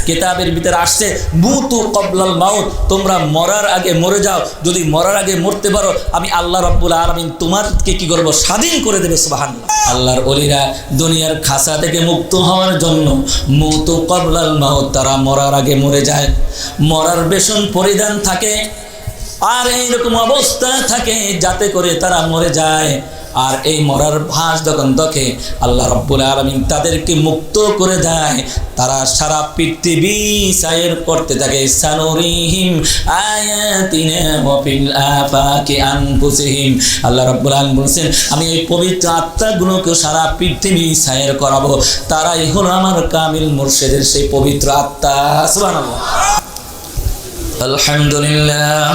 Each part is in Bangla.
কিতাবের ভিতরে আসছে মুতু ক্বাবলাল মাউত, তোমরা মরার আগে মরে যাও, যদি মরার আগে মরতে পারো আমি আল্লাহ রাব্বুল আলামিন তোমাকে কি করব, স্বাধীন করে দেবে। সুবহানাল্লাহ। আল্লাহর ওলিরা দুনিয়ার খাসা থেকে মুক্ত হওয়ার জন্য মুতু ক্বাবলাল মাউত, তারা মরার আগে মরে যায়, মরার বেশন পরিধান থাকে আর এইরকম অবস্থা থাকে যাতে করে তারা মরে যায়। আর এই মরার ভাস যখন দেখে আল্লাহ রাব্বুল আলামিন তাদেরকে মুক্ত করে দেয়, তারা সারা পৃথিবী সায়ের করতে থাকে। সানুরিহিম আয়াতিনা ওয়া ফিল আফাকি আনফুসিহিম, আল্লাহ রাব্বুল আলামিন বলেন আমি এই পবিত্র আত্মাগুলোকে সারা পৃথিবী সায়ের করাবো, তারাই হলো আমার কামিল মুর্শিদের সেই পবিত্র আত্মা। সুবহানাল্লাহ। আলহামদুলিল্লাহ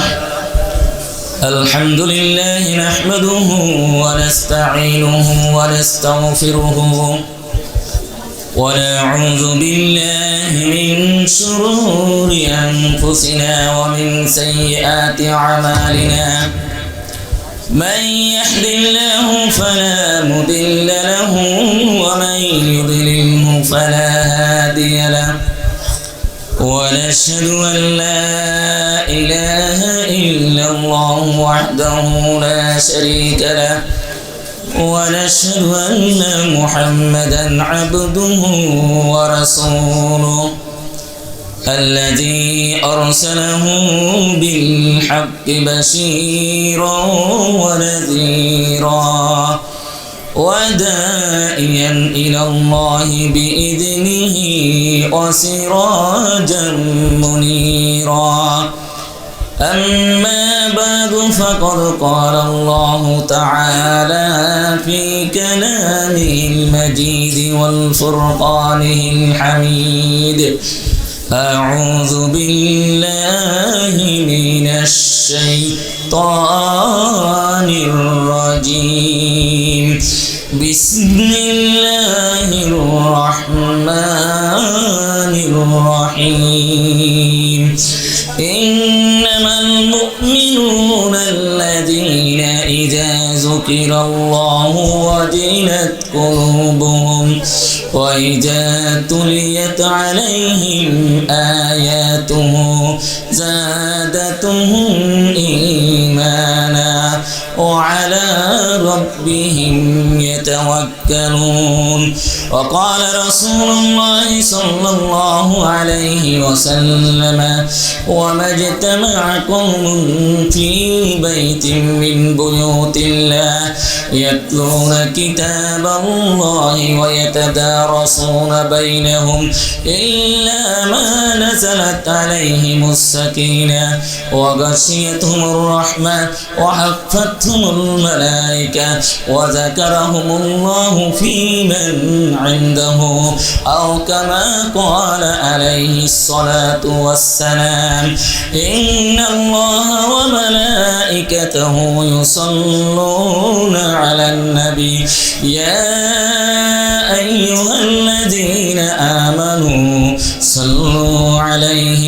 الحمد لله نحمده ونستعينه ونستغفره ونعوذ بالله من شرور أنفسنا ومن سيئات أعمالنا من يهد الله فلا مضل له ومن يضلله فلا هادي له ونشهد أن لا إله إلا الله وحده لا شريك له ونشهد أن محمدا عبده ورسوله الذي أرسله بالحق بشيرا ونذيرا وداعيا إلى الله بإذنه وسراجا منيرا أما بعد فقد قال الله تعالى في كلامه المجيد والفرقانه الحميد أعوذ بالله من الشيطان الرجيم بسم الله الرحمن الرحيم إنما المؤمنون الذين إذا ذكر الله وجلت قلوبهم وإذا تليت عليهم آياته زادتهم إيمانا وعلى ربهم يتوكلون وقال رسول الله صلى الله عليه وسلم وما اجتمع قوم في بيت من بيوت الله يتلون كتاب الله ويتدارسون بينهم إلا ما نزلت عليهم السكينة وغشيتهم الرحمة وحفتهم الملائكة وذكرهم الله في من عنده أو كما قال عليه الصلاة والسلام إن الله وملائكته يصلون على النبي يا أيها الذين آمنوا صلوا عليه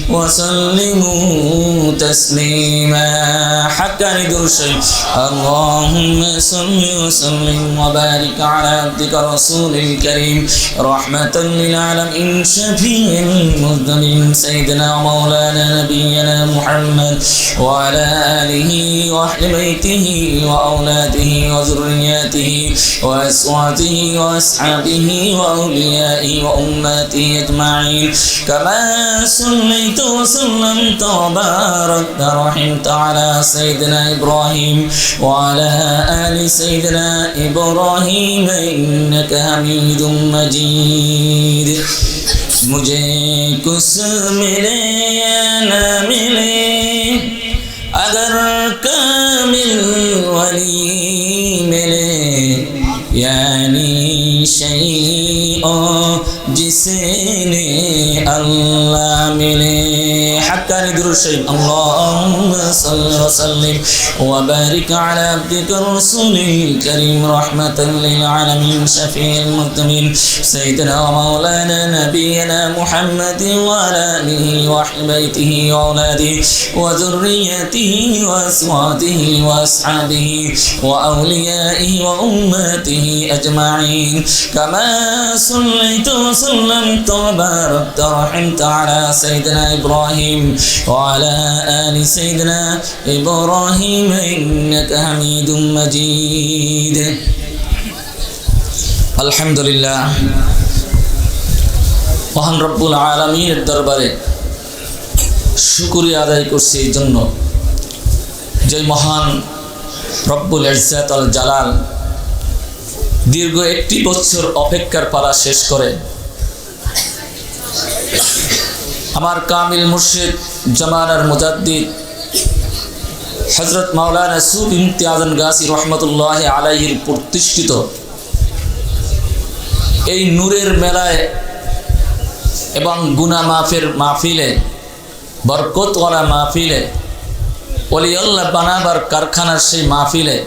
وسلموا تسليما حقا ندرشي اللهم صل وسلم وبارك على عبدك رسول الكريم رحمة للعالمين شفيع المذنبين سيدنا ومولانا نبينا محمد وعلى آله وأهل بيته وأولاده وذرياته وأزواجه وأصحابه وأوليائه وأمته أجمعين كما صليت وسلمت وباركت ورحمت على سيدنا إبراهيم وعلى آل سيدنا إبراهيم إنك حميد مجيد मुझे कुछ मिले या ना मिले अगर कामिल वली मिले यानी शैओ जिसने अल्लाह मिले হাক্কানি দুরূদ শরীফ আল্লাহুম্মা সাল্লি ওয়া সাল্লিম ওয়া বারিক আলা আবদিকা রাসূলিল কারীম রাহমাতাল লিল আলামিন শাফিউল মুজতামিন সাইয়্যিদিনা ওয়া মাওলানা নাবিয়্যিনা মুহাম্মাদিন ওয়া আলা আলিহি ওয়া আহলি বাইতিহি ওয়া আওলাদিহি ওয়া যুররিয়্যাতিহি ওয়া আসওয়াতিহি ওয়া আসহাবিহি ওয়া আউলিয়াইহি ওয়া উম্মাতিহি আজমাইন কামা সাল্লাইতা ওয়া সাল্লামতা ওয়া বারাকতা ওয়া রাহমতা আলা সাইয়্যিদিনা ইব্রাহিম ওয়া আলা আলি সাইয়্যিদিনা ইব্রাহিম ইন্নাকা হামিদুম মাজিদ। আলহামদুলিল্লাহ, মহান রব্বুল আলামিনের দরবারে শুকরিয়া আদায় করছি এই জন্য যে মহান রব্বুল ইজ্জত আল জালাল দীর্ঘ 1 বছর অপেক্ষার পালা শেষ করে আমার কামিল মুর্শিদ জামানার মুজাদ্দিদ হযরত মাওলানা সুফি মুফতি আযম গাজী রহমাতুল্লাহ আলাইহির প্রতিষ্ঠিত এই নূরের মেলায় এবং গুনাহ মাফের মাহফিলে, বরকতওয়ালা মাহফিলে, ওলিয়াল্লাহ বানাবার কারখানার সেই মাহফিলে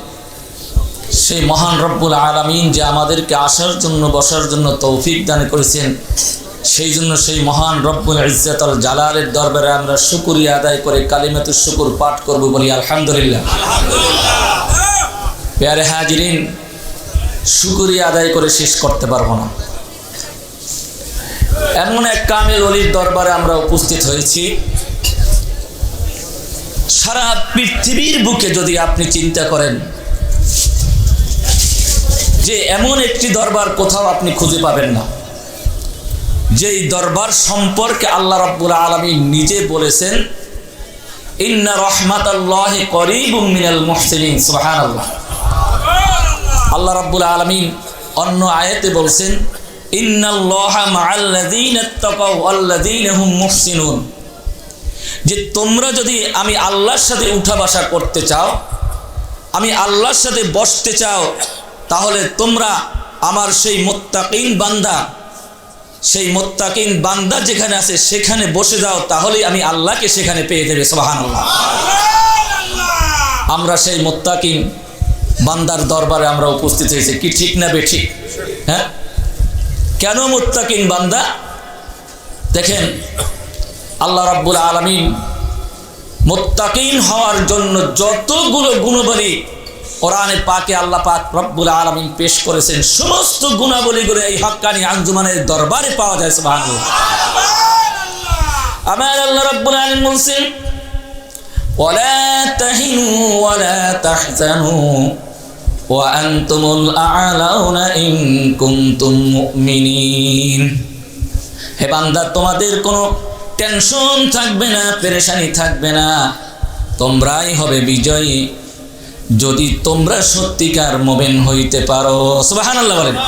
সেই মহান রব্বুল আলামিন যে আমাদেরকে আসার জন্য বসার জন্য তৌফিক দান করেছেন, সেই জন্য সেই মহান রব্বুল ইজ্জত আল জালালের দরবারে আমরা শুকরিয়া আদায় করে কালিমাতুশ শুকর পাঠ করব, বলি আলহামদুলিল্লাহ। প্যারে হাজিরিন, শুকরিয়া আদায় করে শেষ করতে পারবো না। এমন এক কামেল ওলির দরবারে আমরা উপস্থিত হয়েছি, সারা পৃথিবীর বুকে যদি আপনি চিন্তা করেন যে এমন একটি দরবার কোথাও আপনি খুঁজে পাবেন না, যেই দরবার সম্পর্কে আল্লাহ রাব্বুল আলামিন নিজে বলেছেন ইন্না রাহমাতাল্লাহি করিবুম মিনাল মুহসিনিন। সুবহানাল্লাহ। আল্লাহ রাব্বুল আলামিন অন্য আয়াতে বলছেন ইন্নাল্লাহা মাআল্লাযীনা ইত্তাকাউ ওয়াল্লাযীনা হুম মুহসিনুন, যে তোমরা যদি আমি আল্লাহর সাথে উঠা বসা করতে চাও, আমি আল্লাহর সাথে বসতে চাও, তাহলে তোমরা আমার সেই মুত্তাকিন বান্দা, সেই মুত্তাকিন বান্দা যেখানে আছে সেখানে বসে যাও, তাহলেই আমি আল্লাহকে সেখানে পেয়ে দেবে। সুবহানাল্লাহ। আমরা সেই মুত্তাকিন বান্দার দরবারে আমরা উপস্থিত হয়েছি, কি ঠিক না বেঠিক? হ্যাঁ, কেন মুত্তাকিন বান্দা? দেখেন, আল্লাহ রাব্বুল আলামিন মুত্তাকিন হওয়ার জন্য যতগুলো গুণাবলী কোরআনে পাকে আল্লাহ পাক রব্বুল আলামিন পেশ করেছেন, সমস্ত গুণাবলীগুলো এই হক্কানি আঞ্জুমানের দরবারে পাওয়া যায়। সুবহানাল্লাহ। আমার আল্লাহ রাব্বুল আলামিন বলেন ওয়ালা তাহিনু ওয়ালা তাহজানু ওয়া আনতুমুল আ'লাউনা ইন কুনতুম মুমিনিন। হে বান্দা, তোমাদের কোনো টেনশন থাকবে না, পেরেশানি থাকবে না, তোমরাই হবে বিজয়ী যদি তোমরা সত্যিকার মুমিন হইতে পারো। সুবহানাল্লাহ বলেন।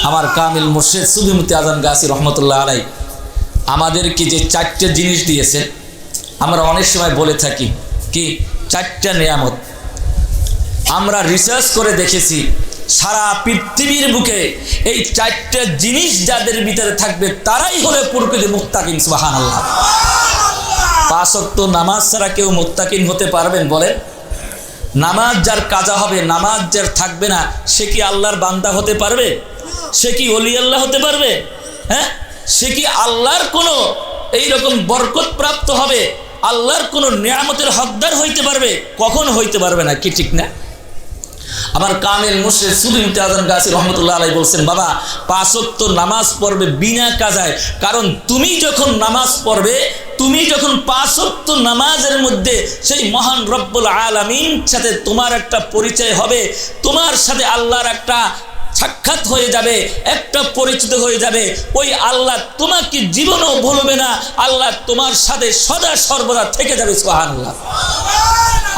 আমার কামিল মুর্শিদ সুফি মুফতি আযম গাজী রহমাতুল্লাহ আলাইহি আমাদেরকে যে 4টা জিনিস দিয়েছেন, আমরা অনেক সময় বলে থাকি কি 4টা নিয়ামত। আমরা রিসার্চ করে দেখেছি সারা পৃথিবীর বুকে এই 4টা জিনিস যাদের ভিতরে থাকবে তারাই হলো প্রকৃত মুত্তাকিন। সুবহানাল্লাহ। 5 ওয়াক্ত নামাজ ছাড়া কেউ মুত্তাকিন হতে পারবেন বলেন? নামাজ যার কাজা হবে, নামাজ যার থাকবে না, সে কি আল্লাহর বান্দা হতে পারবে? সে কি ওলি আল্লাহ হতে পারবে? হ্যাঁ, সে কি আল্লাহর কোনো এইরকম বরকত প্রাপ্ত হবে, আল্লাহর কোনো নিয়ামতের হকদার হইতে পারবে? কখন হইতে পারবে না, কি ঠিক না? আমার কামিল মুর্শিদ সুফি মুফতি আযম গাজী রহমাতুল্লাহ আলাইহি বলছেন, বাবা 5 ওয়াক্ত নামাজ পড়বে বিনা কাজায়, কারণ তুমি যখন নামাজ পড়বে, তুমি যখন 5 ওয়াক্ত নামাজের মধ্যে সেই মহান রব্বুল আলামিন সাথে তোমার একটা পরিচয় হবে, তোমার সাথে আল্লাহর একটা সাক্ষাৎ হয়ে যাবে, একটা পরিচিত হয়ে যাবে, ওই আল্লাহ তোমাকে জীবনও ভুলবে না, আল্লাহ তোমার সাথে সদা সর্বদা থেকে যাবে। সুবহানাল্লাহ।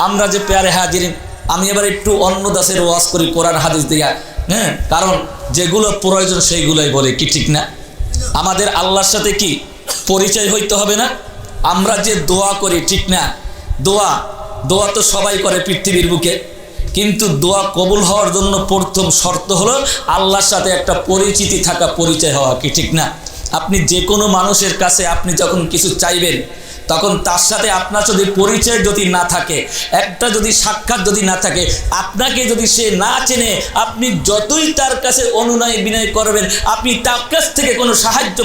আমরা যে প্যারে হাজিরিন, আমি এবার একটু অন্য দাসের ওয়াজ করি কোরআন হাদিস দিয়া, হ্যাঁ, কারণ যেগুলো প্রয়োজন সেইগুলোই বলে, কি ঠিক না? আমাদের আল্লাহর সাথে কি পরিচয় হইতে হবে না? আমরা যে দোয়া করি, ঠিক না? দোয়া তো সবাই করে পৃথিবীর বুকে, কিন্তু দোয়া কবুল হওয়ার জন্য প্রথম শর্ত হলো আল্লাহর সাথে একটা পরিচিতি থাকা, পরিচয় হওয়া, কি ঠিক না? আপনি যে কোনো মানুষের কাছে আপনি যখন কিছু চাইবেন, তখন তার সাথে আপনার যদি পরিচয় যদি না থাকে, একটা যদি সাক্ষাৎ যদি না থাকে, আপনাকে যদি সে না চেনে, আপনি যতই তার কাছে অনুনয় বিনয় করবেন, আপনি তার কাছ থেকে কোনো সাহায্য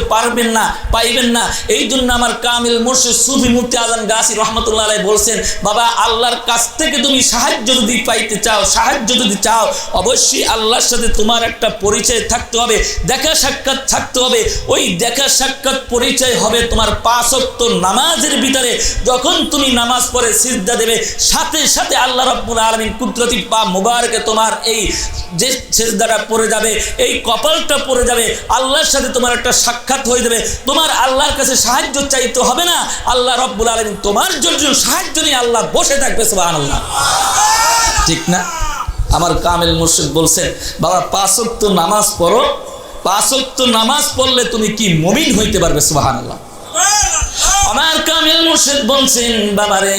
পাইবেন না। এই জন্য আমার কামিল মুর্শিদ সুফি মুফতি আজান গাছি রহমতুল্লাহ আলাইহি বলছেন, বাবা আল্লাহর কাছ থেকে তুমি সাহায্য যদি পাইতে চাও, সাহায্য যদি চাও, অবশ্যই আল্লাহর সাথে তোমার একটা পরিচয় থাকতে হবে, দেখা সাক্ষাৎ থাকতে হবে। ওই দেখা সাক্ষাৎ পরিচয় হবে তোমার 5 ওয়াক্ত নামাজের ভিতরে। যখন তুমি নামাজ পড়ে সিজদা দেবে, সাথে সাথে আল্লাহ রাব্বুল আলামিন কুদরতি পা মুবারকে তোমার এই যে সিজদাটা পড়ে যাবে, এই কপালটা পড়ে যাবে, আল্লাহর সাথে তোমার একটা সাক্ষাৎ হয়ে যাবে। তোমার আল্লাহর কাছে সাহায্য চাইতে হবে না, আল্লাহ রাব্বুল আলামিন তোমার জন্য সাহায্য নিয়ে আল্লাহ বসে থাকবে। সুবহানাল্লাহ, ঠিক না? আমার কামিল মুর্শিদ বলছেন, বাবা 5 ওয়াক্ত নামাজ পড়ো, 5 ওয়াক্ত নামাজ পড়লে তুমি কি মুমিন হইতে পারবে? সুবহানাল্লাহ। আমার কামিল মুর্শিদ বলছেন, বাবারে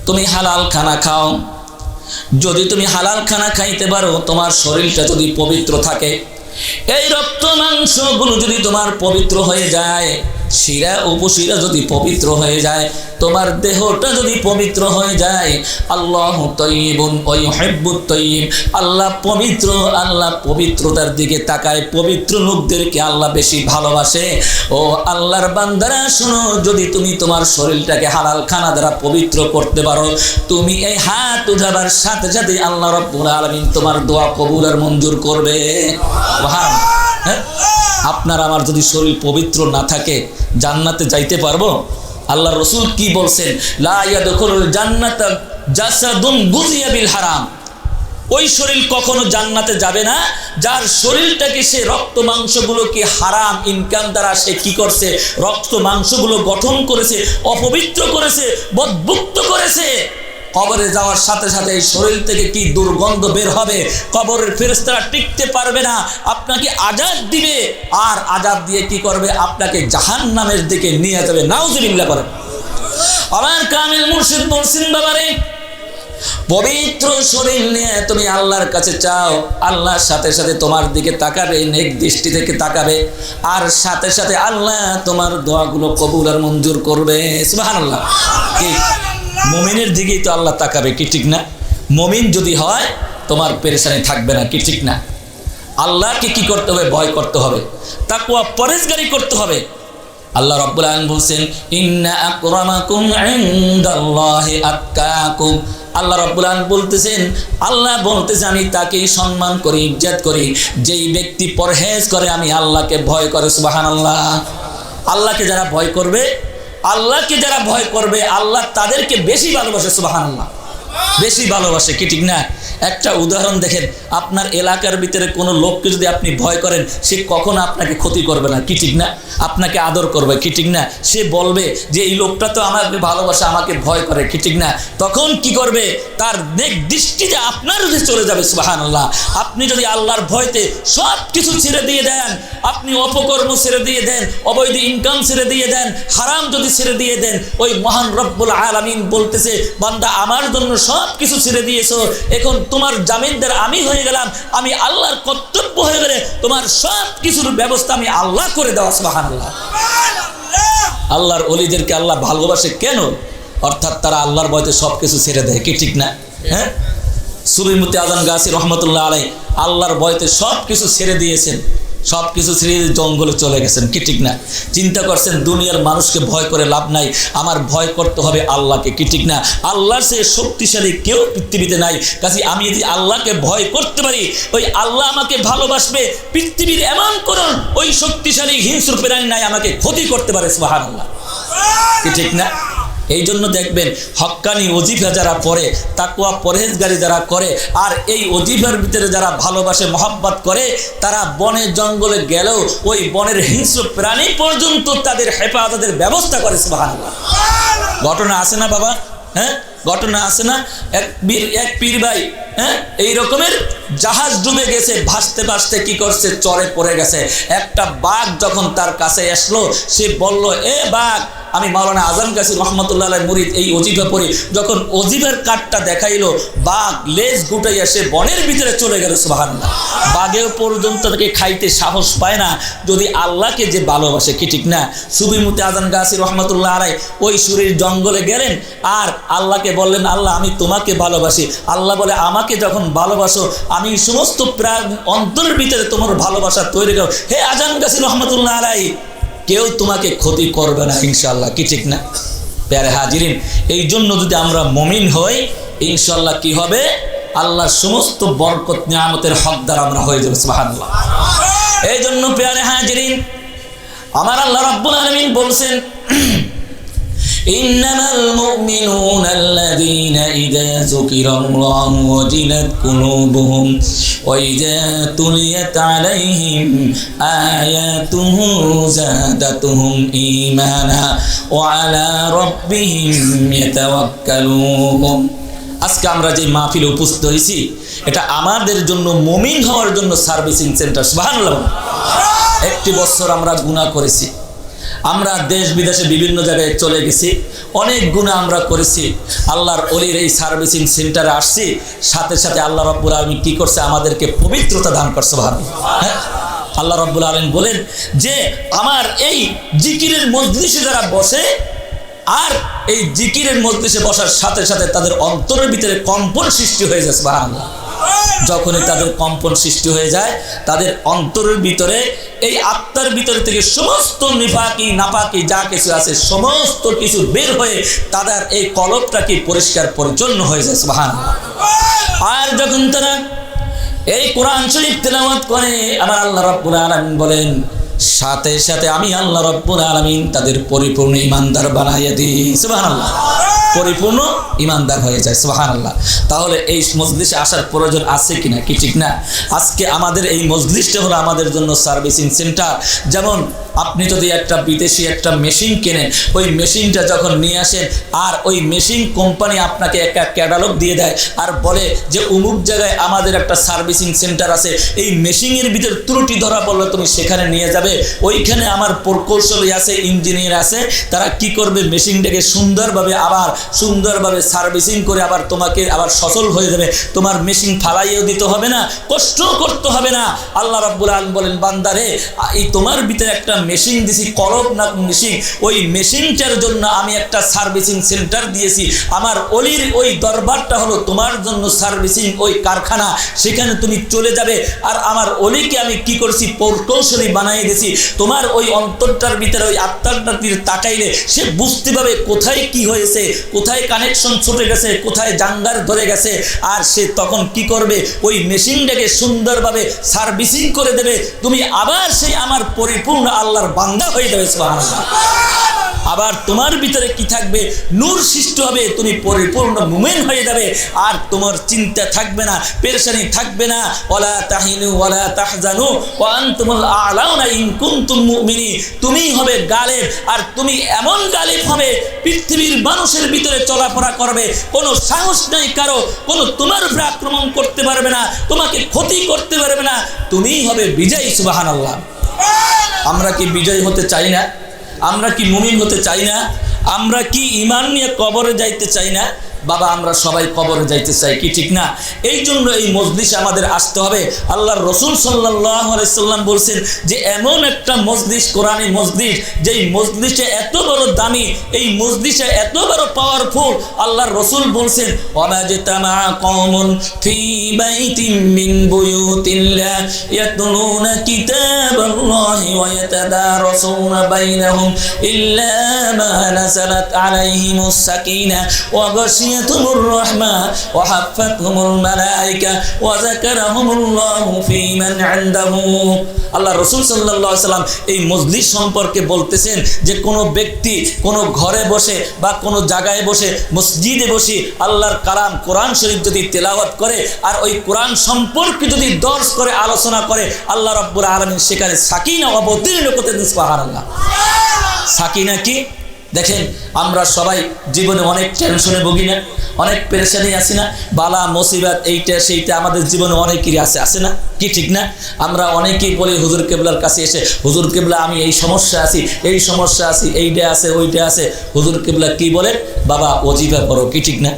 তুমি হালাল খানা খাও, যদি তুমি হালাল খানা খাইতে পারো, তোমার শরীরটা যদি পবিত্র থাকে, এই রক্ত মাংসগুলো যদি তোমার পবিত্র হয়ে যায়, শিরা উপশিরা যদি পবিত্র হয়ে যায়, তোমার দেহটা যদি পবিত্র হয়ে যায়, আল্লাহু তাইয়িবুন ওয়া ইউহিব্বুত তাইয়িব, আল্লাহ পবিত্র, আল্লাহ পবিত্রতার দিকে তাকায়, পবিত্র লোকদেরকে আল্লাহ বেশি ভালোবাসে। ও আল্লাহর বান্দারা শোনো, যদি তুমি তোমার শরীরটাকে হালাল খানা দ্বারা পবিত্র করতে পারো, তুমি এই হাত উঠাবার সাথে সাথে আল্লাহ রাব্বুল আলামিন তোমার দোয়া কবুল আর মঞ্জুর করবে। হ্যাঁ, আপনার আমার যদি শরীর পবিত্র না থাকে, জান্নাতে যাইতে পারবো? আল্লাহ রসুল কি বলছেন, লা ইয়াদখুলুল জান্নাতা জাসাদুন গুযিয়া বিল হারাম। ওই শরীর কখনো জান্নাতে যাবে না যার শরীরটাকে সে রক্ত মাংসগুলোকে হারাম ইনকাম দ্বারা সে কি করছে, রক্ত মাংসগুলো গঠন করেছে, অপবিত্র করেছে, বদভুক্ত করেছে। কবরে যাওয়ার সাথে সাথে এই শরীর থেকে কি দুর্গন্ধ বের হবে, কবরের ফেরেশতারা টিকতে পারবে না, আপনাকে আযাব দিবে, আর আযাব দিয়ে কি করবে, আপনাকে জাহান্নামের দিকে নিয়ে যাবে। নাউজুবিল্লাহ করেন। আমার কামিল মুর্শিদ বলছেন, বাবারে পবিত্র শরীর নিয়ে তুমি আল্লাহর কাছে চাও, আল্লাহর সাথে সাথে তোমার দিকে তাকাবে, নেক দৃষ্টি থেকে তাকাবে, আর সাথে সাথে আল্লাহ তোমার দোয়াগুলো কবুল আর মঞ্জুর করবে। সুবহানাল্লাহ। কি মুমিনের দিকেই তো আল্লাহ তাকাবে, কি ঠিক না? মুমিন যদি হয় তোমার পেরেশানি থাকবে না, কি ঠিক না? আল্লাহকে কি করতে হবে? ভয় করতে হবে, তাকওয়া পরহেজগারি করতে হবে। আল্লাহ রাব্বুল আলামিন বলছেন, ইন্না আকরামাকুম ইনদাল্লাহি আতকাকুম। আল্লাহ রাব্বুল আলামিন বলতেছেন, আল্লাহ বলতেছে আমি তাকেই সম্মান করি, ইজ্জত করি যেই ব্যক্তি পরহেজ করে, আমি আল্লাহকে ভয় করে। সুবহানাল্লাহ। আল্লাহকে যারা ভয় করবে, আল্লাহকে যারা ভয় করবে, আল্লাহ তাদেরকে বেশি ভালোবাসে। সুবহানাল্লাহ, বেশি ভালোবাসে, কি ঠিক না? একটা উদাহরণ দেখেন, আপনার এলাকার ভিতরে কোনো লোককে যদি আপনি ভয় করেন, সে কখনো আপনাকে ক্ষতি করবে না, কি ঠিক না? আপনাকে আদর করবে, কি ঠিক না? সে বলবে যে এই লোকটা তো আমাকে ভালোবাসে, আমাকে ভয় করে, কি ঠিক না? তখন কি করবে, তার নেক দৃষ্টিতে আপনার কাছে চলে যাবে। সুবহানাল্লাহ। আপনি যদি আল্লাহর ভয়তে সব কিছু ছেড়ে দিয়ে দেন, আপনি অপকর্ম ছেড়ে দিয়ে দেন, অবৈধ ইনকাম ছেড়ে দিয়ে দেন, হারাম যদি ছেড়ে দিয়ে দেন, ওই মহান রব্বুল আলামিন বলতেছে, বান্দা আমার জন্য সব কিছু ছেড়ে দিয়েছো, এখন তোমার জামিনদার আমি হয়ে গেলাম, আমি আল্লাহর কর্তব্য হয়ে গেলে তোমার সব কিছুর ব্যবস্থা আমি আল্লাহ করে দেওয়া। সুবহানাল্লাহ। আল্লাহর ওলিদেরকে আল্লাহ ভালোবাসে কেন? অর্থাৎ তারা আল্লাহর ভয়তে সব কিছু ছেড়ে দেয়, কি ঠিক না? হ্যাঁ, সুফি মুফতি আজান গাছি রহমতুল্লাহ আলাইহি আল্লাহর ভয়তে সব কিছু ছেড়ে দিয়েছেন, সব কিছু ছেড়ে জঙ্গলে চলে গেছেন, কি ঠিক না? চিন্তা করছেন দুনিয়ার মানুষকে ভয় করে লাভ নাই, আমার ভয় করতে হবে আল্লাহকে, কি ঠিক না? আল্লাহর সে শক্তিশালী কেউ পৃথিবীতে নাই। কাজে আমি যদি আল্লাহকে ভয় করতে পারি, ওই আল্লাহ আমাকে ভালোবাসবে। পৃথিবীর এমন কোন ওই শক্তিশালী হিংস্র প্রাণী নাই আমাকে ক্ষতি করতে পারে। সুবহানাল্লাহ, কি ঠিক না? এই জন্য দেখবেন হক্কানি ওজিফা যারা পড়ে, তাকওয়া পরহেজগারি যারা করে, আর এই ওজিফার ভিতরে যারা ভালোবাসে, মহব্বত করে, তারা বনে জঙ্গলে গেলেও ওই বনের হিংস্র প্রাণী পর্যন্ত তাদের হেফাজতের ব্যবস্থা করে। সুবহানাল্লাহ। ঘটনা আছে না বাবা? হ্যাঁ, ঘটনা আছে না, এক পীর ভাই, হ্যাঁ, এই রকমের জাহাজ ডুবে গেছে, ভাসতে ভাসতে কি করছে, চরে পড়ে গেছে। একটা বাঘ যখন তার কাছে আসলো, সে বলল, এ বাঘ, আমি মাওলানা আজম গাছি রহমতুল্লাহ আলাইহির মুরিদ, এই অজিফা পড়ি। যখন অজিফার কাঠটা দেখাইলো, বাঘ লেজ গুটাইয়া সে বনের ভিতরে চলে গেল। সুবহানাল্লাহ। বাঘেও পর্যন্ত তাকে খাইতে সাহস পায় না, যদি আল্লাহকে যে ভালোবাসে, কি ঠিক না? সুফি মুফতি আজম গাছি রহমতুল্লাহ আলাইহি ওই সুরের জঙ্গলে গেলেন আর আল্লাহকে বললেন, আল্লাহ আমি তোমাকে ভালোবাসি। আল্লাহ বলে, আমাকে যখন ভালোবাসো, আমি সমস্ত প্রাণ অন্তরের ভিতরে তোমার ভালোবাসা তৈরি করো। হে আজম গাছি রহমতুল্লাহ আলাইহি, কেউ তোমাকে ক্ষতি করবে না ইনশাআল্লাহ, কি ঠিক না? প্যারে হাজিরিন, এই জন্য যদি আমরা মুমিন হই, ইনশাআল্লাহ কি হবে? আল্লাহর সমস্ত বরকত নিয়ামতের হকদার আমরা হয়ে যাব। সুবহানাল্লাহ। এই জন্য প্যারে হাজিরিন, আমার আল্লাহ রাব্বুল আলামিন বলছেন, ইন্নামাল মুমিনুনা আল্লাযীনা ইযা যুকিরাল্লাহু ওয়াজিলাত কুলুবুহুম ওয়া ইযা তুলিয়াত আলাইহিম আয়াতুহু যাদাতুহুম ঈমানা ওয়া আলা রাব্বিহিম ইয়াতাওয়াক্কালুন। আজকে আমরা যে মাহফিলে উপস্থিত হয়েছি, এটা আমাদের জন্য, মুমিন হওয়ার জন্য সার্ভিসিং সেন্টার। সুবহানাল্লাহ। একটি বছর আমরা গুনাহ করেছি, আমরা দেশ বিদেশে বিভিন্ন জায়গায় চলে গেছি, অনেক গুনাহ আমরা করেছি। আল্লাহর ওলির এই সার্ভিসিং সেন্টারে আসছি, সাথে সাথে আল্লাহ রাব্বুল আলামিন কি করছে? আমাদেরকে পবিত্রতা দান করছে। সুবহানাল্লাহ। হ্যাঁ, আল্লাহ রাব্বুল আলামিন বলেন যে আমার এই জিকিরের মজলিসে যারা বসে, আর এই জিকিরের মজলিসে বসার সাথে সাথে তাদের অন্তরের ভিতরে কম্পন সৃষ্টি হয়ে যায়। সুবহানাল্লাহ। যখনই তাদের কম্পন সৃষ্টি হয়ে যায়, তাদের অন্তরের ভিতরে, এই আত্মার ভিতরে থেকে সমস্ত নিফাকি নাপাকি যা কিছু আছে, সমস্ত কিছু বের হয়ে তাদের এই কলবটা কি পরিষ্কার পরিচ্ছন্ন হয়ে যায়। সুবহানাল্লাহ। আর যখন তারা এই কোরআন শরীফ তেলাওয়াত করে, আমার আল্লাহ রাব্বুল আলামিন বলেন, সাথে সাথে আমি আল্লাহ রাব্বুল আলামিন তাদের পরিপূর্ণ ঈমানদার বানাইয়া দিই। সুবহানাল্লাহ। পরিপূর্ণ ঈমানদার হয়ে যায়। সুবহানাল্লাহ। তাহলে এই মজলিসে আসার প্রয়োজন আছে কিনা, কি ঠিক না? আজকে আমাদের এই মজলিসটা হলো আমাদের জন্য সার্ভিসিং সেন্টার। যেমন আপনি যদি একটা বিদেশি একটা মেশিন কেনেন, ওই মেশিনটা যখন নিয়ে আসেন, আর ওই মেশিন কোম্পানি আপনাকে একটা ক্যাটালগ দিয়ে দেয় আর বলে যে অমুক জায়গায় আমাদের একটা সার্ভিসিং সেন্টার আছে, এই মেশিনের ভিতর ত্রুটি ধরা পড়লে তুমি সেখানে নিয়ে যাবে, ওইখানে আমার প্রকৌশলী আছে, ইঞ্জিনিয়ার আছে, তারা কি করবে? মেশিনটাকে সুন্দরভাবে সার্ভিসিং করে আবার তোমাকে আবার সচল হয়ে যাবে। তোমার মেশিন ফালাইয়েও দিতে হবে না, কষ্ট করতে হবে না। আল্লাহ রাব্বুল আলামিন বলেন, বান্দারে, এই তোমার ভিতরে একটা মেশিন দিছি, কলব না মেশিন, ওই মেশিনটার জন্য আমি একটা সার্ভিসিং সেন্টার দিয়েছি। আমার অলির ওই দরবারটা হলো তোমার জন্য সার্ভিসিং ওই কারখানা, সেখানে তুমি চলে যাবে। আর আমার অলিকে আমি কি করছি? প্রকৌশলী বানিয়ে দিয়েছি। তোমার ওই অন্তরটার ভিতরে, ওই আত্মাটার ভিতরে তাকাইলে সে বুঝতে পারবে কোথায় কি হয়েছে, কোথায় কানেকশন ছুটে গেছে, কোথায় জাঙ্গার ধরে গেছে। আর সে তখন কি করবে? ওই মেশিনটাকে সুন্দরভাবে সার্ভিসিং করে দেবে। তুমি আবার সেই আমার পরিপূর্ণ আল্লাহর বান্দা হয়ে যাবে। সুবহানাল্লাহ। আবার তোমার ভিতরে কি থাকবে? নূর সৃষ্টি হবে, তুমি পরিপূর্ণ মুমিন হয়ে যাবে। আর তোমার চিন্তা থাকবে না, পেরেশানি থাকবে না। ওয়ালা তাহিনু ওয়ালা তাহজানু ওয়া আনতুমুল আ'লাউনা ইন কুনতুম মুমিনিন। তুমি হবে গালিব, আর তুমি এমন গালিব হবে, পৃথিবীর মানুষের ভিতরে চলাফেরা করবে, কোনো সাহস নাই কারো, কোনো তোমার উপরে আক্রমণ করতে পারবে না, তোমাকে ক্ষতি করতে পারবে না, তুমিই হবে বিজয়ী। সুবহানাল্লাহ। আমরা কি বিজয়ী হতে চাই না? আমরা কি মুমিন হতে চাই না? আমরা কি ঈমান নিয়ে কবরে যাইতে চাই না? বাবা, আমরা সবাই কবরে যাইতে চাই, কি ঠিক না? এই জন্য এই মজলিসে আমাদের আসতে হবে। আল্লাহর রাসূল সাল্লাল্লাহু আলাইহি সাল্লাম বলছেন যে এমন একটা মজলিস, কোরআনী মজলিস, যেই মজলিসে এত বড় দামি, এই মজলিসে এত বড় পাওয়ারফুল। আল্লাহর রাসূল বলছেন, ওয়ামা জাতামা কওমুন ফি বাইতিন মিন বুয়ুতিল্লাহ ইয়াতলুনা কিতাবাল্লাহি ওয়া ইয়াতাদারাসুনা বাইনাহুম ইল্লা মা নাযালাত আলাইহিমুস সাকিনাহ ওয়া غشيتهم الرحمة وحفتهم الملائكة وذكرهم الله في من عنده। আল্লাহ রাসূল সাল্লাল্লাহু আলাইহি সাল্লাম এই মজলিস সম্পর্কে বলতেছেন যে কোনো ব্যক্তি কোনো ঘরে বসে বা কোনো জায়গায় বসে, মসজিদে বসে আল্লাহর কালাম কোরআন শরীফ যদি তেলাওয়াত করে, আর ওই কোরআন সম্পর্কে যদি দর্শ করে, আলোচনা করে, আল্লাহ রাব্বুল আলামিন সেখানে সাকিনা অবতীর্ণ করতে দেন। সুবহানাল্লাহ। সাকিনা কি? দেখেন, আমরা সবাই জীবনে অনেক টেনশনে ভুগি না, অনেক পেরেশানি আছে না, বালা মুসিবত এইটা সেইটা আমাদের জীবনে অনেকেরই আছে না কি ঠিক না? আমরা অনেকেই বলি হুজুর কেবলার কাছে এসে, হুজুর কেবলা আমি এই সমস্যা আছি, এইটা আছে ওইটা আছে। হুজুর কেবলা কি বলে? বাবা ওজিফা করো, কি ঠিক না?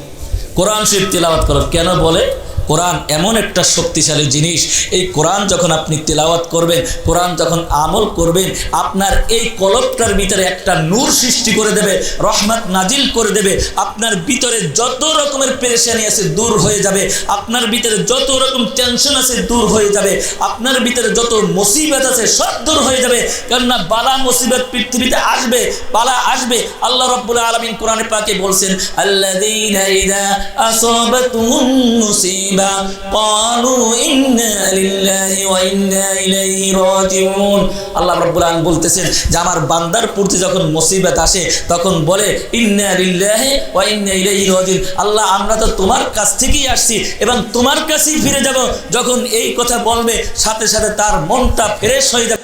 কোরআন শরীফ তিলাওয়াত করো। কেন বলে? কোরআন এমন একটা শক্তিশালী জিনিস, এই কোরআন যখন আপনি তেলাওয়াত করবেন, কোরআন যখন আমল করবেন, আপনার এই কলবটার ভিতরে একটা নূর সৃষ্টি করে দেবে, রহমত নাজিল করে দেবে। আপনার ভিতরে যত রকমের পেরেশানি আছে দূর হয়ে যাবে, আপনার ভিতরে যত রকম টেনশন আছে দূর হয়ে যাবে, আপনার ভিতরে যত মুসিবত আছে সব দূর হয়ে যাবে। কেননা বালা মুসিবত পৃথিবীতে আসবে, বালা আসবে। আল্লাহ রাব্বুল আলামিন কোরআনে পাকে বলছেন, আল্লাযীনা ইযা আসাবাতুহুম মুসিবা قالوا إنا لله وإنا إليه راجعون। আল্লাহ রাব্বুল আলামিন বলতেছেন যে আমার বান্দার প্রতি যখন মুসিবত আসে তখন বলে ইন্না লিল্লাহি ওয়া ইন্না ইলাইহি রাজিউন, আল্লাহ আমরা তো তোমার কাছ থেকেই আসছি এবং তোমার কাছেই ফিরে যাব। যখন এই কথা বলবে সাথে সাথে তার মনটা ফ্রেশ হয়ে যাবে।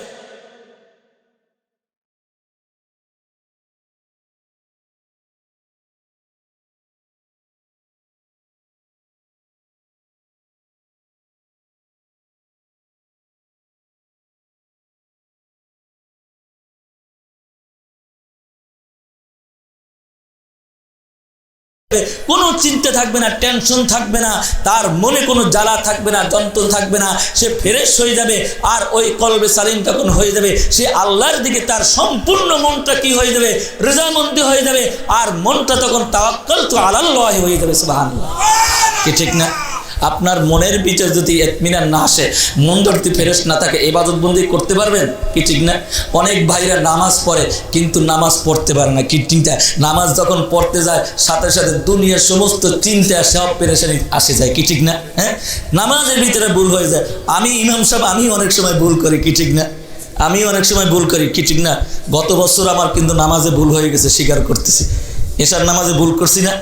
কোনো চিন্তা থাকবে না, টেনশন থাকবে না, তার মনে কোনো জ্বালা থাকবে না, যন্ত্রণা থাকবে না, সে ফ্রেশ হয়ে যাবে। আর ওই কলবে সালিম তখন হয়ে যাবে, সে আল্লাহর দিকে তার সম্পূর্ণ মনটা কি হয়ে যাবে? রেজামন্দি হয়ে যাবে। আর মনটা তখন তাওয়াক্কালতু আলাল্লাহ হয়ে যাবে। সুবহানাল্লাহ, কি ঠিক না? আপনার মনের ভিতরে যদি ইতমিনান না আসে, মন যদি ফ্রেশ না থাকে, ইবাদত বন্দি করতে পারবেন কি ঠিক না? অনেক ভাইরা নামাজ পড়ে কিন্তু নামাজ পড়তে পারে না, কি চিন্তা? নামাজ যখন পড়তে যায় সাথে সাথে দুনিয়ার সমস্ত চিন্তা সব পেরেশানি আসে যায়, কি ঠিক না? হ্যাঁ, নামাজের ভিতরে ভুল হয়ে যায়। আমি ইমাম সাহেব, আমি অনেক সময় ভুল করি, কি ঠিক না? আমি অনেক সময় ভুল করি, কি ঠিক না? গত বছর আমার কিন্তু নামাজে ভুল হয়ে গেছে, স্বীকার করতেছি। এশার নামাজে ভুল করছি না,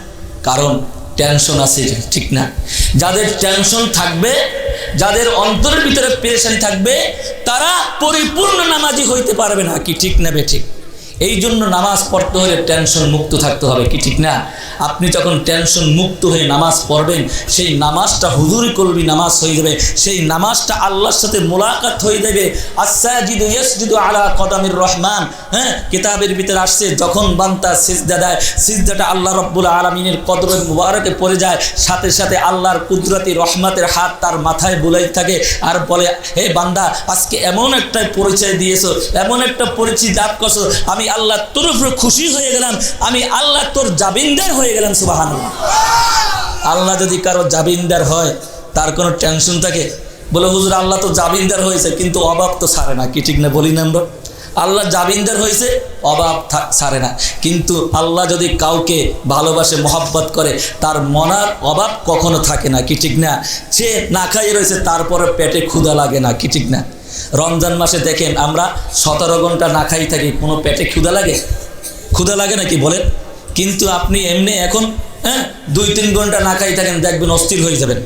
কারণ টেনশন আছে, ঠিক না? যাদের টেনশন থাকবে, যাদের অন্তরের ভিতরে পেরেশানি থাকবে, তারা পরিপূর্ণ নামাজি হইতে পারবে না, কি ঠিক না? বেঠিক। এই জন্য নামাজ পড়তে হলে টেনশন মুক্ত থাকতে হবে, কি ঠিক না? আপনি যখন টেনশন মুক্ত হয়ে নামাজ পড়বেন, সেই নামাজটা হুজুরি কলবি নামাজ হয়ে যাবে, সেই নামাজটা আল্লাহর সাথে মোলাকাত হয়ে যাবে। আস-সাজিদু ইয়াসজুদু আলা কদামির রহমান। হ্যাঁ, কিতাবের ভিতরে আসছে যখন বান্দা সিজদা দেয়, সিজদাটা আল্লাহ রাব্বুল আলামিনের কদমে মুবারকে পড়ে যায়, সাথে সাথে আল্লাহর কুদরতি রহমতের হাত তার মাথায় বুলাই থাকে আর বলে, হে বান্দা, আজকে এমন একটা পরিচয় দিয়েছো, এমন একটা পরিচয় দান করছো, আমি আল্লাহ তোর উপরে খুশি হয়ে গেলাম, আমি আল্লাহ তোর জামিনদার হয়ে গেলাম। সুবহানাল্লাহ। আল্লাহ যদি কারো জামিনদার হয়, তার কোনো টেনশন থাকে? বলে হুজুর আল্লাহ তো জামিনদার হয়েছে কিন্তু অভাব তো ছাড়ে না, কি ঠিক না? বলি না আমরা, আল্লাহ জামিনদার হয়েছে, অভাব ছাড়ে না। কিন্তু আল্লাহ যদি কাউকে ভালোবাসে, মহব্বত করে, তার মনার অভাব কখনো থাকে না, কি ঠিক না? সে না খাইয়ে রয়েছে, তারপরে পেটে ক্ষুধা লাগে না, কি ঠিক না? রমজান মাসে দেখেন আমরা 17 ঘন্টা না খাই থাকি, কোনো পেটে ক্ষুধা লাগে? ক্ষুধা লাগে নাকি বলেন? কিন্তু আপনি এমনি এখন 2-3 ঘন্টা না খাই থাকেন, দেখবেন অস্থির হয়ে যাবেন।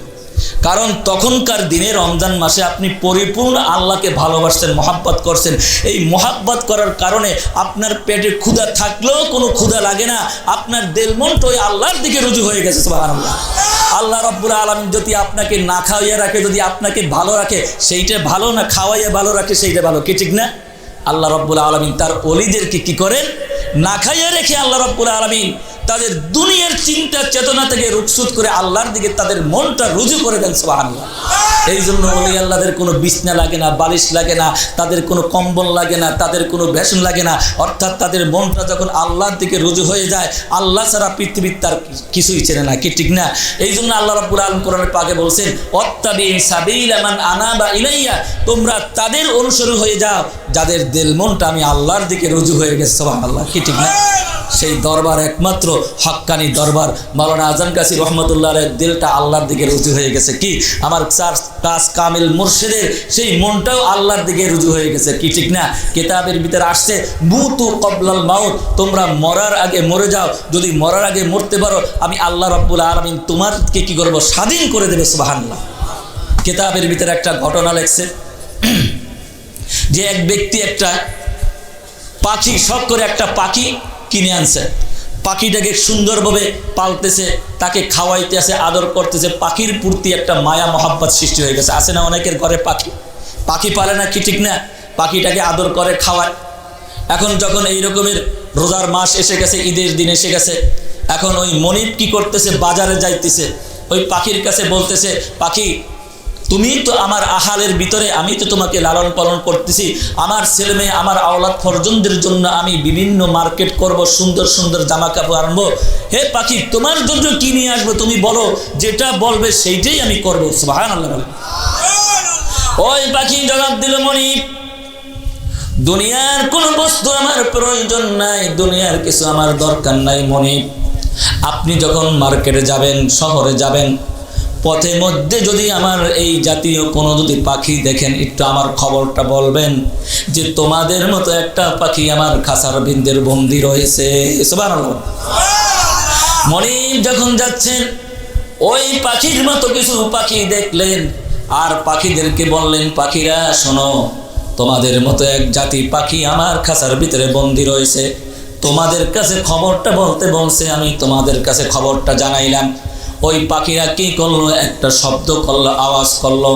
কারণ তখনকার দিনে রমজান মাসে আপনি পরিপূর্ণ আল্লাহকে ভালোবাসছেন, মহাব্বত করছেন। এই মহাব্বত করার কারণে আপনার পেটে ক্ষুধা থাকলেও কোনো ক্ষুধা লাগে না, আপনার দিল মনটা ওই আল্লাহর দিকে রুজু হয়ে গেছে। সুবহানাল্লাহ। আল্লাহ রাব্বুল আলামিন যদি আপনাকে না খাওয়াইয়া রাখে, যদি আপনাকে ভালো রাখে, সেইটা ভালো, না খাওয়াইয়া ভালো রাখে সেইটা ভালো, কি ঠিক না? আল্লাহ রাব্বুল আলামিন তার ওলিদেরকে কি করেন? না খাইয়া রেখে আল্লাহ রাব্বুল আলামিন তাদের দুনিয়ার চিন্তা চেতনা থেকে রুখসুত করে আল্লাহর দিকে তাদের মনটা রুজু করে দেন। সুবহানাল্লাহ। এই জন্য ওলি আল্লাহদের কোনো বিছনা লাগে না, বালিশ লাগে না, তাদের কোনো কম্বল লাগে না, তাদের কোনো বেসন লাগে না। অর্থাৎ তাদের মনটা যখন আল্লাহর দিকে রুজু হয়ে যায়, আল্লাহ ছাড়া পৃথিবীর তার কিছুই চেনে না, কি ঠিক না? এই জন্য আল্লাহ রাব্বুল আলামিন কোরআনে পাকে বলছেন, অত্তাবি সাবিলা মান আনাবা ইলাইয়া, তোমরা তাদের অনুসরণ হয়ে যাও যাদের দিল মনটা আমি আল্লাহর দিকে রুজু হয়ে গেছে। সুবহানাল্লাহ, কি ঠিক না? সেই দরবার একমাত্র হক্কানি দরবার মাওলানা আজম কাসি রহমতুল্লাহ আলাইহির দিলটা আল্লাহর দিকে রুজু হয়ে গেছে। কি আমার কাজ কামিল মুর্শিদের সেই মনটাও আল্লাহর দিকে রুজু হয়ে গেছে, কি ঠিক না? কিতাবের ভিতরে আসছে মুতু ক্বাবলাল মাউত, তোমরা মরার আগে মরে যাও, যদি মরার আগে মরতে পারো আমি আল্লাহ রাব্বুল আলামিন তোমারকে কি করব? স্বাধীন করে দেবে। সুবহানাল্লাহ। কিতাবের ভিতরে একটা ঘটনা লেখছে যে এক ব্যক্তি একটা পাখি, শখ করে একটা পাখি কিনে আনছে। পাখিটাকে সুন্দরভাবে পালতেছে, তাকে খাওয়াইতেছে, আদর করতেছে। পাখির প্রতি একটা মায়া মহাব্বত সৃষ্টি হয়ে গেছে। আছে না অনেকের ঘরে পাখি? পাখি পালে না কি ঠিক না? পাখিটাকে আদর করে, খাওয়ায়। এখন যখন এই রকমের রোজার মাস এসে গেছে, ঈদের দিন এসে গেছে, এখন ওই মনিব কি করতেছে, বাজারে যাইতেছে, ওই পাখির কাছে বলতেছে, পাখি তুমি তো আমার আহালের ভিতরে, আমি তো তোমাকে লালন পালন করতেছি, আমার ছেলে মেয়ে, আমার আওলাদ ফরজনদের জন্য আমি বিভিন্ন মার্কেট করব, সুন্দর সুন্দর জামা কাপড় আনবো। হে পাখি, তোমার জন্য কি নিয়ে আসবো তুমি বলো, যেটা বলবে সেইটাই আমি করবো। সুবহানাল্লাহ। ওই পাখি জবাব দিল, মনিব দুনিয়ার কোন বস্তু আমার প্রয়োজন নাই, দুনিয়ার কিছু আমার দরকার নাই। মনিব আপনি যখন মার্কেটে যাবেন, শহরে যাবেন, পথে মধ্যে যদি আমার এই জাতীয় কোনো যদি পাখি দেখেন, একটু আমার খবরটা বলবেন যে তোমাদের মতো একটা পাখি আমার খাঁচার ভিতর বন্দী রয়েছে। সুবহানাল্লাহ। মনিব যখন যাচ্ছেন, ওই পাখির মতো কিছু পাখি দেখলেন, আর পাখিদেরকে বললেন, পাখিরা শোনো, তোমাদের মতো এক জাতি পাখি আমার খাঁচার ভিতরে বন্দী রয়েছে, তোমাদের কাছে খবরটা বলতে বলছে, আমি তোমাদের কাছে খবরটা জানাইলাম। ওই পাখিরা কি করলো, একটা শব্দ করলো, আওয়াজ করলো।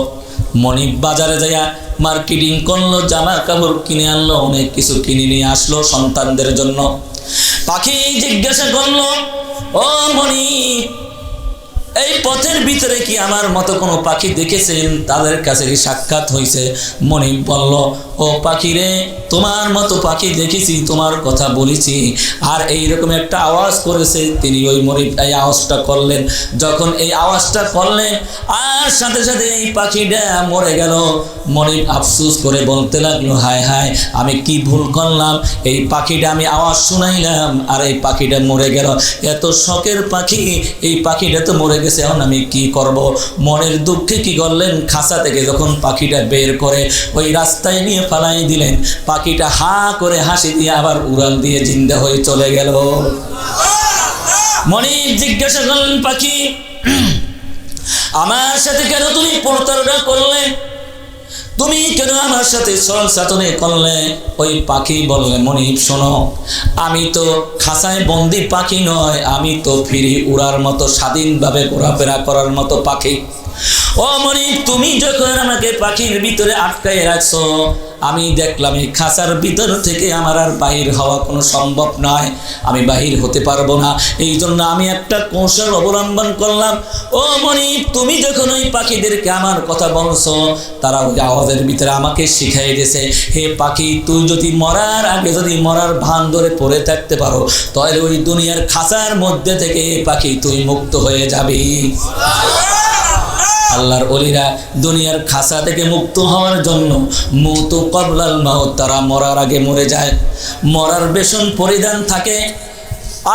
মনিব বাজারে যাইয়া মার্কেটিং করলো, জামা কাপড় কিনে আনলো, অনেক কিছু কিনে নিয়ে আসলো সন্তানদের জন্য। পাখি জিজ্ঞাসা করলো, ও মনিব, এই পথের ভিতরে কি আমার মতো কোনো পাখি দেখেছেন? তাদের কাছে কি সাক্ষাৎ হয়েছে? মনিব বলল, ও পাখি রে, তোমার মতো পাখি দেখেছি, তোমার কথা বলেছি। আর এইরকম একটা আওয়াজ করেছে। তিনি ওই মনিব এই আওয়াজটা করলেন। যখন এই আওয়াজটা করলেন, আর সাথে সাথে এই পাখিটা মরে গেল। মনিব আফসোস করে বলতে লাগলো, হায় হায়, আমি কি ভুল করলাম, এই পাখিটা আমি আওয়াজ শুনাইলাম আর এই পাখিটা মরে গেল। এত শখের পাখি, এই পাখিটা তো মরে গেছে, এখন আমি কি করব? মনের দুঃখে কি করলেন, খাঁচা থেকে যখন পাখিটা বের করে ওই রাস্তায় নিয়ে ফালাই দিলেন। পাখিটা হা করে হাসি দিয়ে আবার উড়াল দিয়ে জিন্দা হয়ে চলে গেল। মনিব জিজ্ঞাসা করলেন, পাখি আমার সাথে কেন তুমি প্রতারণা করলে? তুমি কেন আমার সাথে ছলচাতুরি করলে? ওই পাখি বললে, মনিব শোনো, আমি তো খাঁচায় বন্দি পাখি নয়, আমি তো ফিরি উড়ার মতো, স্বাধীনভাবে ঘোরাফেরা করার মতো পাখি। ও মনিব, তুমি যখন আমাকে পাখির ভিতরে আটকায় রাখছো, আমি দেখলাম এই খাঁচার ভিতর থেকে আমার আর বাহির হওয়া কোনো সম্ভব নয়, আমি বাহির হতে পারবো না। এই জন্য আমি একটা কৌশল অবলম্বন করলাম। ও মনিব, তুমি যখন ওই পাখিদেরকে আমার কথা বলছো, তারা ওই আওয়াজের ভিতরে আমাকে শিখাই দিয়েছে, হে পাখি, তুই যদি মরার আগে যদি মরার ভান ধরে পড়ে থাকতে পারো, তাহলে ওই দুনিয়ার খাঁচার মধ্যে থেকে পাখি তুই মুক্ত হয়ে যাবি। আল্লাহর ওলিরা দুনিয়ার খাঁচা থেকে মুক্ত হওয়ার জন্য মুতু কবলাল মাউত, তারা মরার আগে মরে যায়। মরার বেশন পরিধান থাকে,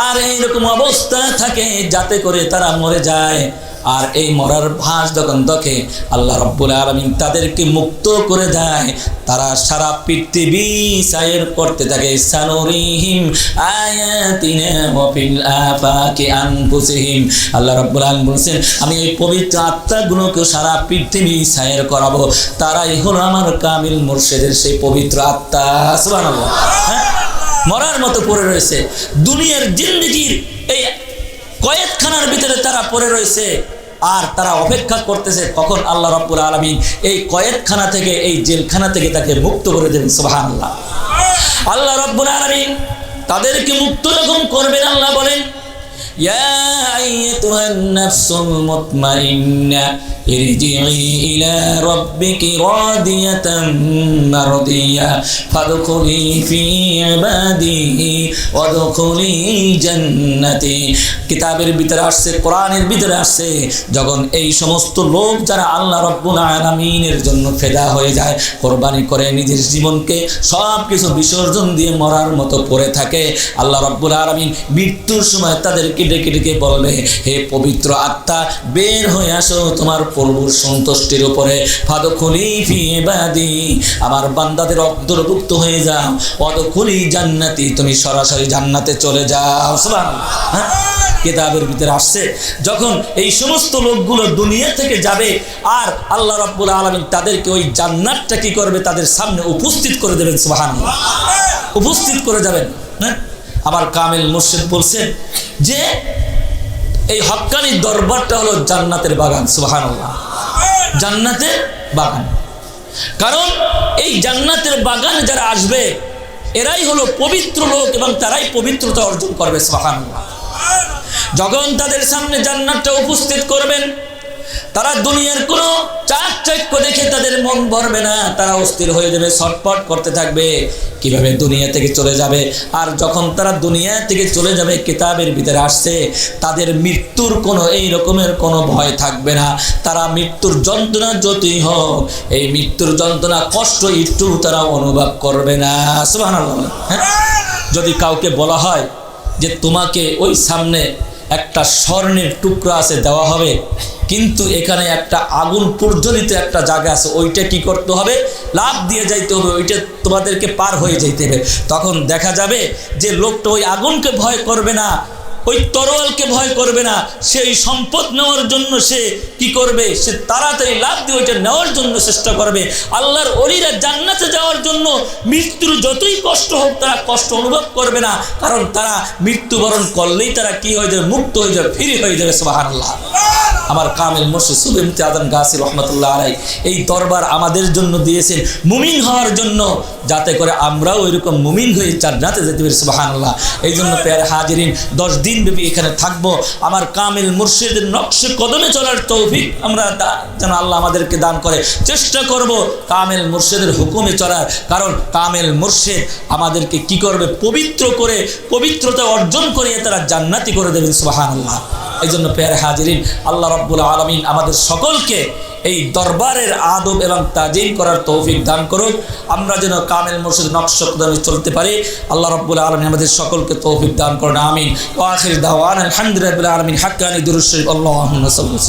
আর এইরকম অবস্থা থাকে যাতে করে তারা মরে যায়। আর এই মরার ভাস যখন দেখে, আল্লাহ রাব্বুল আলামিন তাদেরকে মুক্ত করে দেয়। তারা সারা পৃথিবী সায়ের করতে থাকে, সানুরিহিম আয়াতিনা ওয়া ফিল আফাকি আনফুসিহিম। আল্লাহ রাব্বুল আলামিন বলেছেন, আমি এই পবিত্র আত্মাগুলোকে সারা পৃথিবী সায়ের করাবো। তারাই হলো আমার কামিল মুর্শিদের সেই পবিত্র আত্মা। সুবহানাল্লাহ। হ্যাঁ, মরার মতো পড়ে রয়েছে, দুনিয়ার জিন্দেগির এই কয়েদখানার ভিতরে তারা পড়ে রয়েছে, আর তারা অপেক্ষা করতেছে কখন আল্লাহ রাব্বুল আলামিন এই কয়েদখানা থেকে, এই জেলখানা থেকে তাকে মুক্ত করে দেবেন। সুবহানাল্লাহ। আল্লাহ রাব্বুল আলামিন তাদেরকে মুক্ত যখন করবেন, আল্লাহ বলেন, ইয়া আইয়াতুহান নাফসুল মুতমাইন্না ইরজিই ইলা রাব্বিকি রাদিয়াতাম মারদিয়া ফাদখুলি ফি ইবাদি ওয়াদখুলি জান্নাতি। কিতাবের ভিতরে আসছে, কোরআনের ভিতরে আসছে, যখন এই সমস্ত লোক যারা আল্লাহ রাব্বুল আলামিনের জন্য ফেদা হয়ে যায়, কোরবানি করে নিজের জীবনকে সব কিছু বিসর্জন দিয়ে মরার মতো পড়ে থাকে, আল্লাহ রাব্বুল আলামিন মৃত্যুর সময় তাদেরকে ডেকে ডেকে বলবে, হে পবিত্র আত্মা, বের হয়ে আসো তোমার প্রভুর সন্তুষ্টির উপরে। ফাদখুলি ফি ইবাদি, আমার বান্দাদের অন্তর্ভুক্ত হয়ে যাও। ওয়াদখুলি জান্নাতি, তুমি সরাসরি জান্নাতে চলে যাও। সুবহানাল্লাহ। কিতাবের ভিতরে আসছে, যখন এই সমস্ত লোকগুলো দুনিয়া থেকে যাবে, আর আল্লাহ রাব্বুল আলামিন তাদেরকে ওই জান্নাতটা কি করবে, তাদের সামনে উপস্থিত করে দেবেন। সুবহানাল্লাহ। উপস্থিত করে যাবেন। হ্যাঁ, আমার কামিল মুর্শিদ বলছেন যে এই হক্কানি দরবারটা হলো জান্নাতের বাগান। সুবহানাল্লাহ, জান্নাতের বাগান। কারণ এই জান্নাতের বাগানে যারা আসবে এরাই হলো পবিত্র লোক এবং তারাই পবিত্রতা অর্জন করবে। সুবহানাল্লাহ। যখন তাদের সামনে জান্নাতটা উপস্থিত করবেন, তারা দুনিয়ার কোনো চাকচিক্য দেখে তাদের মন ভরবে না, তারা অস্থির হয়ে যাবে, ছটফট করতে থাকবে কিভাবে দুনিয়া থেকে চলে যাবে। আর যখন তারা দুনিয়া থেকে চলে যাবে, কিতাবের ভিতরে আসছে তাদের মৃত্যুর কোনো এই রকমের কোনো ভয় থাকবে না। তারা মৃত্যুর যন্ত্রণা যতই হোক, এই মৃত্যুর যন্ত্রণা কষ্ট একটু তারা অনুভব করবে না। সুবহানাল্লাহ। হ্যাঁ, যদি কাউকে বলা হয় যে তোমাকে ওই সামনে একটা স্বর্ণের টুকরা আছে দেওয়া হবে, কিন্তু এখানে একটা আগুন প্রজ্বলিত একটা জায়গা আছে, ওইটা কি করতে হবে? লাফ দিয়ে যাইতে হবে, ওইটা তোমাদেরকে পার হয়ে যাইতে হবে। তখন দেখা যাবে যে লোকটা ওই আগুনকে ভয় করবে না, ওই তরোয়ালকে ভয় করবে না, সেই সম্পদ নেওয়ার জন্য সে কি করবে? সে তাড়াতাড়ি লাফ দিয়ে ওইটা নেওয়ার জন্য চেষ্টা করবে। আল্লাহর ওলিরা জান্নাতে যাওয়ার জন্য মৃত্যুর যতই কষ্ট হোক তারা কষ্ট অনুভব করবে না, কারণ তারা মৃত্যুবরণ করলেই তারা কি হয়ে যাবে? মুক্ত হয়ে যাবে, ফ্রি হয়ে যাবে। সুবহানাল্লাহ। আমার কামিল মুর্শিদ সুবহি মুফতি আদম গাছি রহমতুল্লাহ আলাইহি এই দরবার আমাদের জন্য দিয়েছেন মুমিন হওয়ার জন্য, যাতে করে আমরাও এরকম মুমিন হয়ে জান্নাতে যেতে পারি। সুবহানাল্লাহ। এই জন্য প্যারে হাজিরিন 10 দিন ব্যাপী এখানে থাকবো। আমার কামিল মুর্শিদের নকশে কদমে চলার তৌফিক আমরা যেন আল্লাহ আমাদেরকে দান করে। চেষ্টা করব কামিল মুর্শিদের হুকুমে চলার, কারণ কামিল মুর্শিদ আমাদেরকে কি করবে? পবিত্র করে, পবিত্রতা অর্জন করিয়ে তারা জান্নাতি করে দেবেন। সুবহানাল্লাহ। এই জন্য প্যারে হাজিরিন, আল্লাহ রাব্বুল আলামিন আমাদের সকলকে এই দরবারের আদব এবং তাজিম করার তৌফিক দান করুন। আমরা যেন কামিল মুর্শিদ নকশে কদমে চলতে পারি। আল্লাহ রাব্বুল আলামিন আমাদের সকলকে তৌফিক দান করুন। আমিন। ওয়া আখির দাওয়ানা আলহামদুলিল্লাহি রাব্বিল আলামিন। হাক্কানি দুরূদ শরীফ। আল্লাহুম্মা সাল্লি